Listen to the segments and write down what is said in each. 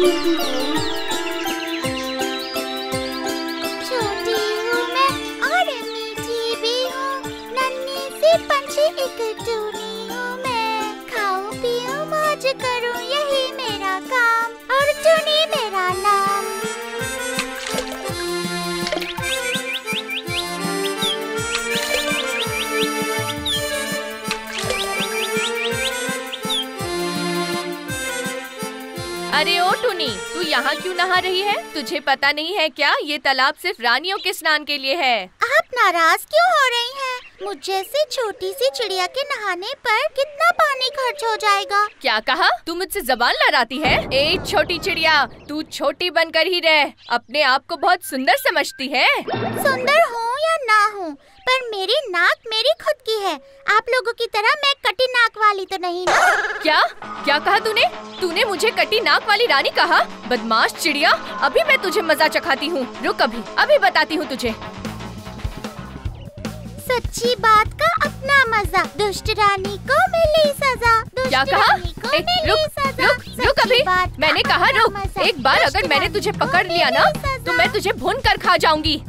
छोटी हूँ मैं और मीठी भी हूँ, नन्ही सी पंछी एक टूनी हूँ मैं। खाऊं पीऊं मौज करूं यही मेरा काम, और टूनी मेरा नाम। अरे ओ टूनी, तू यहाँ क्यों नहा रही है? तुझे पता नहीं है क्या, ये तालाब सिर्फ रानियों के स्नान के लिए है। आप नाराज क्यों हो रही हैं? मुझ जैसी छोटी सी चिड़िया के नहाने पर कितना पानी खर्च हो जाएगा? क्या कहा? तू मुझसे जबान लड़ाती है? ए छोटी चिड़िया, तू छोटी बनकर ही रह। अपने आप को बहुत सुंदर समझती है। सुंदर हूँ या ना हूँ, पर मेरी नाक मेरी खुद की है। आप लोगों की तरह मैं कटी नाक वाली तो नहीं ना? क्या क्या कहा तूने? तूने मुझे कटी नाक वाली रानी कहा? बदमाश चिड़िया, अभी मैं तुझे मजा चखाती हूँ। रुक, अभी बताती हूँ तुझे। सच्ची बात का अपना मजा, दुष्ट रानी को मिली सजा। क्या कहा? रुक अभी। मैंने कहा रुक। एक बार अगर मैंने तुझे पकड़ लिया ना, तो मैं तुझे भून कर खा जाऊंगी।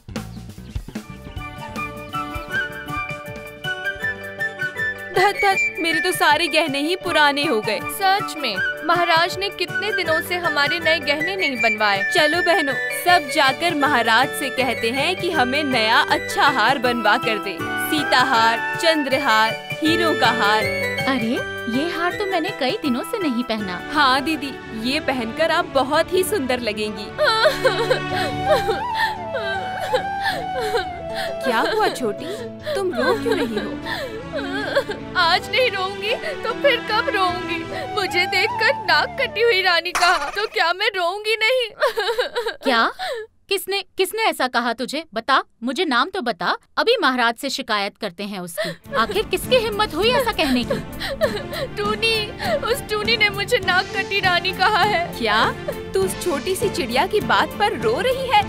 धत, मेरे तो सारे गहने ही पुराने हो गए। सच में, महाराज ने कितने दिनों से हमारे नए गहने नहीं बनवाए। चलो बहनों, सब जाकर महाराज से कहते हैं कि हमें नया अच्छा हार बनवा कर दे। सीता हार, चंद्रहार, हीरों का हार। अरे, ये हार तो मैंने कई दिनों से नहीं पहना। हाँ दीदी, ये पहनकर आप बहुत ही सुंदर लगेंगी। क्या हुआ छोटी, तुम रो क्यों रही हो? आज नहीं रोऊंगी तो फिर कब रोऊंगी? मुझे देखकर नाक कटी हुई रानी कहा, तो क्या मैं रोऊंगी नहीं? क्या? किसने ऐसा कहा तुझे? बता, मुझे नाम तो बता। अभी महाराज से शिकायत करते हैं उसकी। आखिर किसकी हिम्मत हुई ऐसा कहने की? टूनी, उस टूनी ने मुझे नाक कटी रानी कहा है। क्या तू उस छोटी सी चिड़िया की बात पर रो रही है?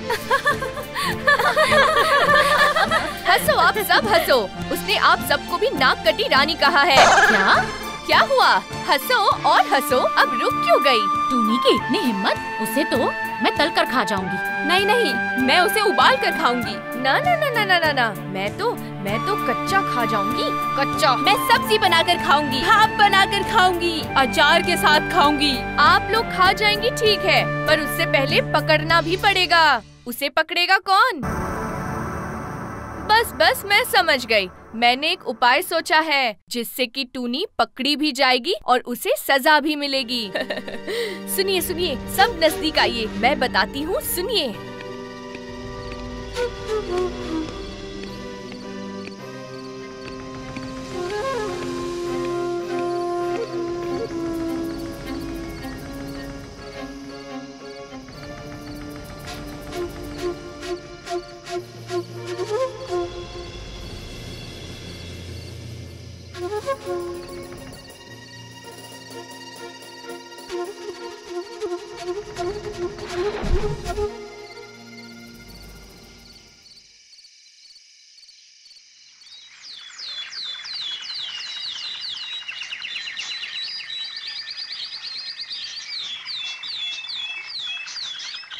हंसो, आप सब हंसो। उसने आप सबको भी नाक कटी रानी कहा है। क्या हुआ? हंसो और हंसो। अब रुक क्यों गई? टूनी की इतनी हिम्मत? उसे तो मैं तल कर खा जाऊंगी। नहीं, मैं उसे उबाल कर खाऊंगी। ना, मैं तो कच्चा खा जाऊंगी। कच्चा। मैं सब्जी बनाकर खाऊंगी, भाप बनाकर खाऊंगी, अचार के साथ खाऊंगी। आप लोग खा जाएंगी ठीक है, पर उससे पहले पकड़ना भी पड़ेगा। उसे पकड़ेगा कौन? बस मैं समझ गई। मैंने एक उपाय सोचा है जिससे कि टूनी पकड़ी भी जाएगी और उसे सजा भी मिलेगी। सुनिए, सब नजदीक आइए, मैं बताती हूँ, सुनिए।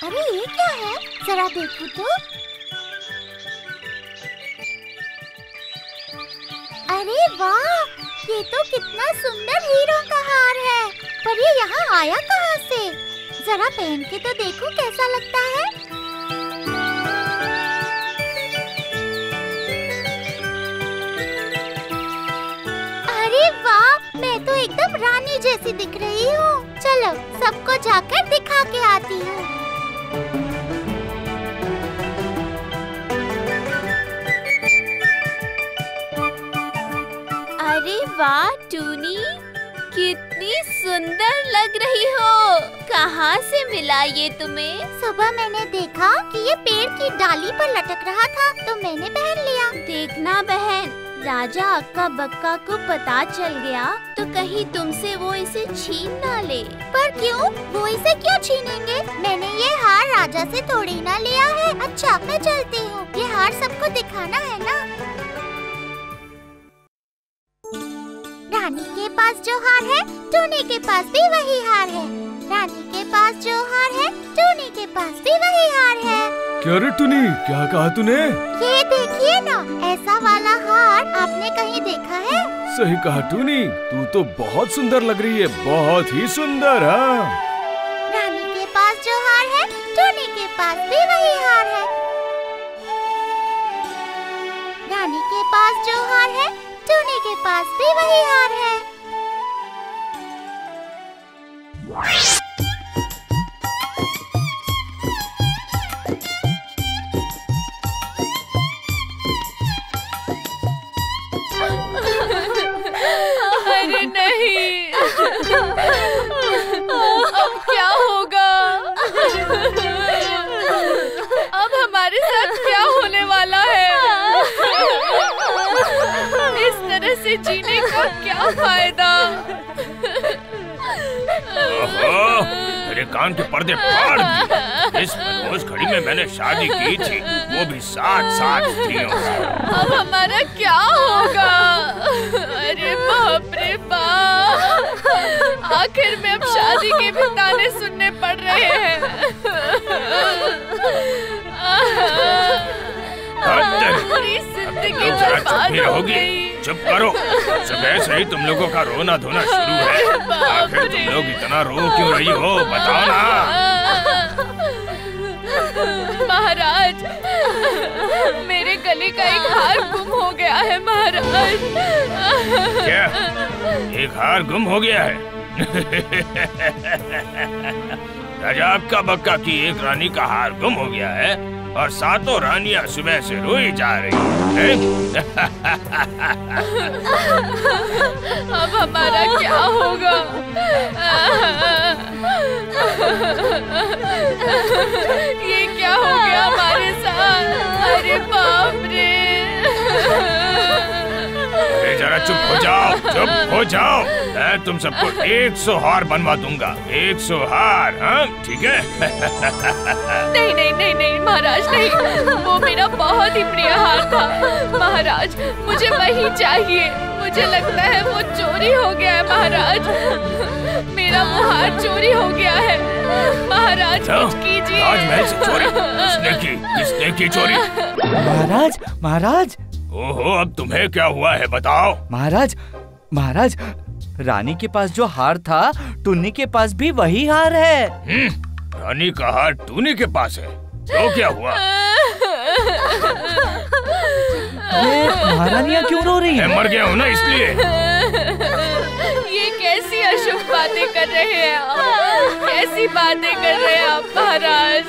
अरे ये क्या है? जरा देखो तो। अरे वाह, ये तो कितना सुंदर हीरों का हार है। पर ये यहाँ आया कहाँ से? जरा पहन के तो देखो कैसा लगता है। अरे वाह, मैं तो एकदम रानी जैसी दिख रही हूँ। चलो सबको जाकर दिखा के आती हूँ। अरे वाह टूनी, कितनी सुंदर लग रही हो। कहाँ से मिला ये तुम्हें? सुबह मैंने देखा कि ये पेड़ की डाली पर लटक रहा था, तो मैंने पहन लिया। देखना बहन, राजा अक्का बक्का को पता चल गया तो कहीं तुमसे वो इसे छीन ना ले। पर क्यों? वो इसे क्यों छीनेंगे? मैंने ये हार राजा से थोड़ी ना लिया है। अच्छा, मैं चलती हूँ, ये हार सबको दिखाना है ना। रानी के पास जो हार है टूनी के पास भी वही हार है। रानी के पास जो हार है टूनी के पास भी वही हार है। क्या रे टूनी, क्या कहा तूने? ये देखिए ना, ऐसा वाला हार आपने कहीं देखा है? सही कहा टूनी, तू तो बहुत सुंदर लग रही है, बहुत ही सुंदर। हाँ, रानी के पास जो हार है टूनी के पास भी वही हार है। रानी के पास जो हार है टूनी के पास भी वही हार है। अरे नहीं, अब क्या होगा? अब हमारे साथ क्या होने वाला है? इस तरह से जीने का क्या फायदा? मेरे कान के पर्दे फाड़ दिए। इस मनमोहक घड़ी में मैंने शादी की थी, वो भी 7 स्त्रियों से। अब हमारा क्या होगा? अरे बाप रे बाप, आखिर में अब शादी के भी ताने सुनने पड़ रहे हैं। पूरी जिंदगी बर्बाद हो गई। चुप करो, सुबह से ही तुम लोगों का रोना धोना शुरू है। आखिर तुम लोग इतना रो क्यों रही हो, बताओ ना। महाराज, मेरे गले का एक हार गुम हो गया है महाराज। क्या एक हार गुम हो गया है? राजा आपका बक्का की एक रानी का हार गुम हो गया है और 7 रानियां सुबह से रोई जा रही हैं। अब हमारा क्या होगा? ये क्या हो गया हमारे साथ? अरे बाप रे! अरे जरा चुप हो जाओ, चुप हो जाओ। मैं तुम सबको 100 हार बनवा दूंगा, 100 हार। हाँ ठीक है? नहीं नहीं नहीं नहीं महाराज, नहीं, वो मेरा बहुत ही प्रिय हार था महाराज, मुझे वही चाहिए। मुझे लगता है वो चोरी हो गया है महाराज, मेरा वो हार चोरी हो गया है महाराज, कुछ कीजिए। राजमहल से चोरी? किसने की चोरी? महाराज, महाराज। ओहो, अब तुम्हें क्या हुआ है, बताओ। महाराज, महाराज, रानी के पास जो हार था टूनी के पास भी वही हार है। रानी का हार टूनी के पास है, तो क्या हुआ? ये महारानियाँ क्यों रो रही हैं? मैं मर गया हूँ ना, इसलिए। ये कैसी अशुभ बातें कर रहे हैं आप? कैसी बातें कर रहे हैं आप महाराज?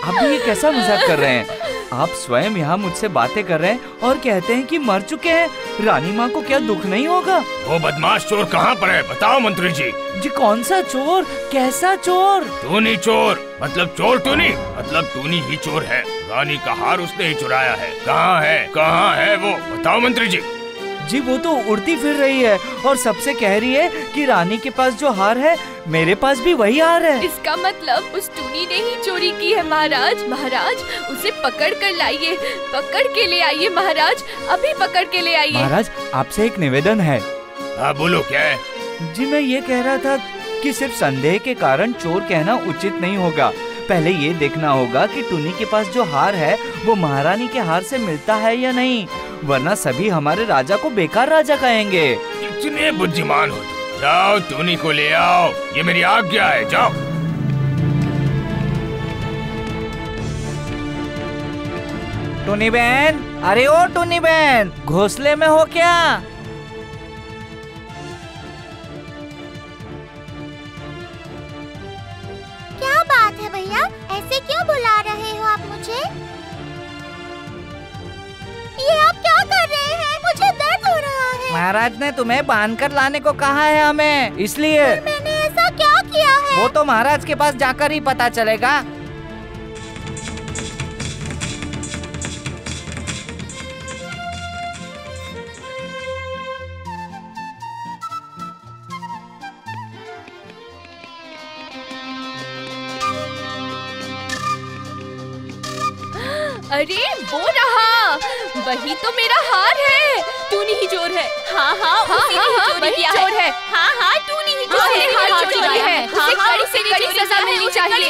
अभी ये कैसा मजाक कर रहे हैं? आप स्वयं यहाँ मुझसे बातें कर रहे हैं और कहते हैं कि मर चुके हैं। रानी माँ को क्या दुख नहीं होगा? वो बदमाश चोर कहाँ पर है, बताओ मंत्री जी। जी कौन सा चोर? कैसा चोर? टूनी चोर, मतलब चोर टूनी, मतलब टूनी ही चोर है। रानी का हार उसने ही चुराया है। कहाँ है, कहाँ है वो, बताओ मंत्री जी। जी वो तो उड़ती फिर रही है और सबसे कह रही है कि रानी के पास जो हार है मेरे पास भी वही हार है। इसका मतलब उस टूनी ने ही चोरी की है महाराज। महाराज, उसे पकड़ कर लाइए, पकड़ के ले आइए महाराज, अभी पकड़ के ले आइए। महाराज, आपसे एक निवेदन है। हाँ बोलो, क्या है? जी मैं ये कह रहा था कि सिर्फ संदेह के कारण चोर कहना उचित नहीं होगा। पहले ये देखना होगा कि टूनी के पास जो हार है वो महारानी के हार से मिलता है या नहीं, वरना सभी हमारे राजा को बेकार राजा कहेंगे। कितने बुद्धिमान हो तुम। जाओ टूनी को ले आओ, ये मेरी आज्ञा है, जाओ। टूनी बहन, अरे ओ टूनी बहन, घोंसले में हो क्या? क्या बात है भैया, ऐसे क्यों बुला रहे हो आप मुझे? ये आप क्या कर रहे हैं? मुझे दर्द हो रहा है। महाराज ने तुम्हें बांध कर लाने को कहा है हमें, इसलिए। मैंने ऐसा क्या किया है? वो तो महाराज के पास जाकर ही पता चलेगा। अरे वो रहा, वही तो मेरा हार है। टूनी ही चोर है। हाँ हाँ उसी ने ही चोरी किया चोर है। हाँ हाँ टूनी ही चोर है। हाँ चोरी है। हाँ हाँ उसे कड़ी सजा मिलनी चाहिए।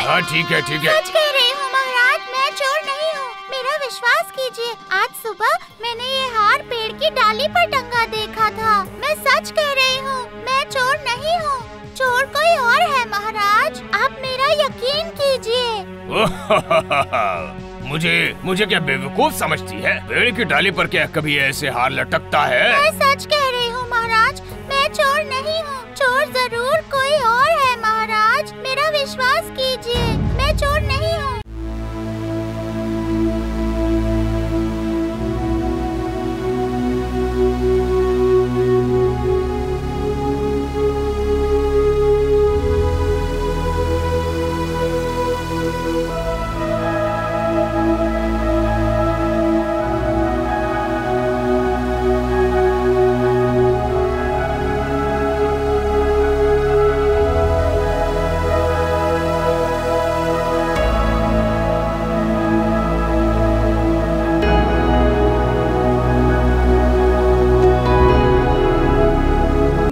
हाँ ठीक है ठीक है। सच कह रही हूँ महाराज, मैं चोर नहीं हूँ, मेरा विश्वास कीजिए। आज सुबह मैंने ये हार पेड़ की डाली पर टंगा देखा था। मैं सच कह रही हूँ, मैं चोर नहीं हूँ, चोर कोई और है महाराज, आप मेरा यकीन कीजिए। मुझे क्या बेवकूफ समझती है? पेड़ की डाली पर क्या कभी ऐसे हार लटकता है? मैं सच कह रही हूँ महाराज, मैं चोर नहीं हूँ, चोर जरूर कोई और है महाराज, मेरा विश्वास कीजिए, मैं चोर नहीं हूँ।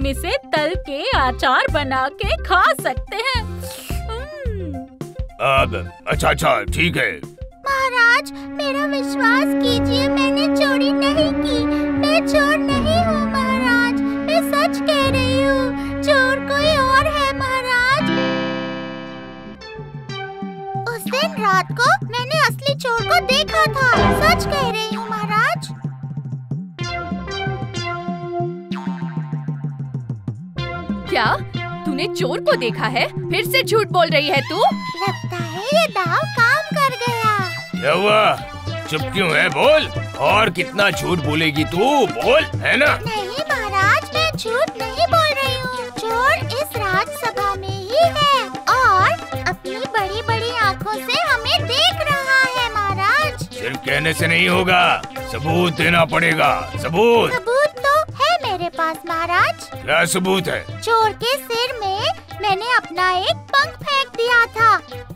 इसे तल के अचार बना के खा सकते हैं। अच्छा ठीक है। महाराज मेरा विश्वास कीजिए, मैंने चोरी नहीं की, मैं चोर नहीं हूँ महाराज, मैं सच कह रही हूँ, चोर कोई और है महाराज। उस दिन रात को मैंने असली चोर को देखा था, सच कह रही हूँ महाराज। क्या तूने चोर को देखा है? फिर से झूठ बोल रही है तू। लगता है ये दाव काम कर गया। क्या हुआ? चुप क्यों है? बोल। और कितना झूठ बोलेगी तू? बोल, है ना? नहीं महाराज, मैं झूठ नहीं बोल रही हूँ, चोर इस राजसभा में ही है और अपनी बड़ी बड़ी आँखों से हमें देख रहा है महाराज। सिर्फ कहने से नहीं होगा, सबूत देना पड़ेगा। सबूत? सबूत तो है मेरे पास महाराज। क्या सबूत है? चोर के सिर में मैंने अपना एक पंख फेंक दिया था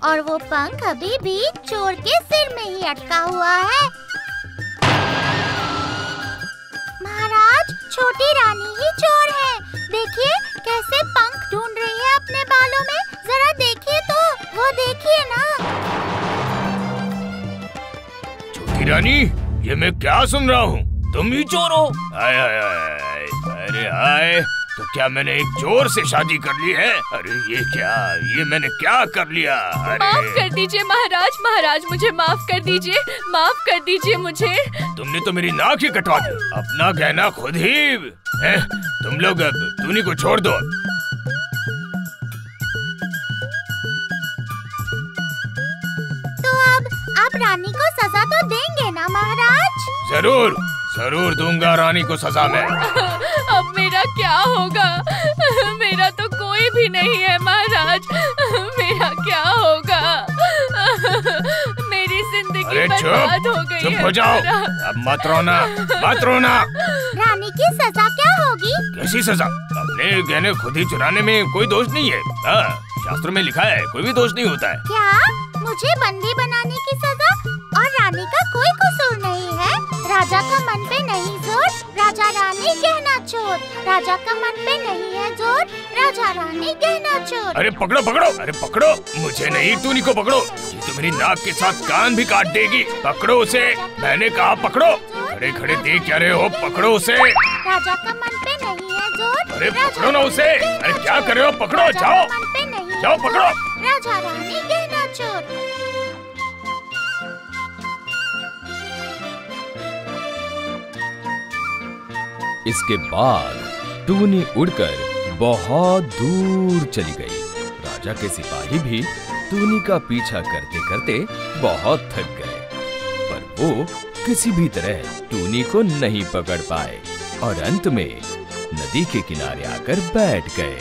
और वो पंख अभी भी चोर के सिर में ही अटका हुआ है। महाराज छोटी रानी ही चोर है, देखिए कैसे पंख ढूंढ रही है अपने बालों में, जरा देखिए तो, वो देखिए ना। छोटी रानी, ये मैं क्या सुन रहा हूँ? तुम ही चोर हो? आय आय आय, अरे आय, तो क्या मैंने एक चोर से शादी कर ली है? अरे ये मैंने क्या कर लिया? अरे माफ कर दीजिए महाराज, महाराज मुझे माफ कर दीजिए, माफ कर दीजिए मुझे। तुमने तो मेरी नाक ही कटवा दी, अपना गहना खुद ही है? तुम लोग अब टूनी को छोड़ दो। तो अब आप रानी को सजा तो देंगे ना महाराज? जरूर जरूर दूंगा रानी को सजा में। अब मेरा क्या होगा? मेरा तो कोई भी नहीं है महाराज, मेरा क्या होगा? मेरी जिंदगी अरे बर्बाद हो गई चुप है हो जाओ, महाराज। अब मत रोना, मत रोना। रानी की सजा क्या होगी? कैसी सजा? अपने गहने खुद ही चुराने में कोई दोष नहीं है। हाँ, शास्त्र में लिखा है कोई भी दोष नहीं होता है। क्या मुझे बंदी बनाने की सजा? और रानी का कोई कसूर नहीं है, राजा का मन पे नहीं जोर, राजा रानी गहना चोर, राजा का मन पे नहीं है जोर, राजा रानी गहना चोर। अरे पकड़ो पकड़ो, अरे पकड़ो, मुझे नहीं टूनी को पकड़ो, ये तो मेरी नाक के साथ कान भी काट देगी। पकड़ो उसे, मैंने कहा पकड़ो। खड़े खड़े देख क्या रहे हो? पकड़ो उसे। राजा का मन पे नहीं है जोर। अरे पकड़ो ना उसे। अरे क्या कर रहे हो? पकड़ो, जाओ जाओ पकड़ो। राजा रानी गहना चोर। इसके बाद टूनी उड़कर बहुत दूर चली गई। राजा के सिपाही भी टूनी का पीछा करते करते बहुत थक गए, पर वो किसी भी तरह टूनी को नहीं पकड़ पाए और अंत में नदी के किनारे आकर बैठ गए।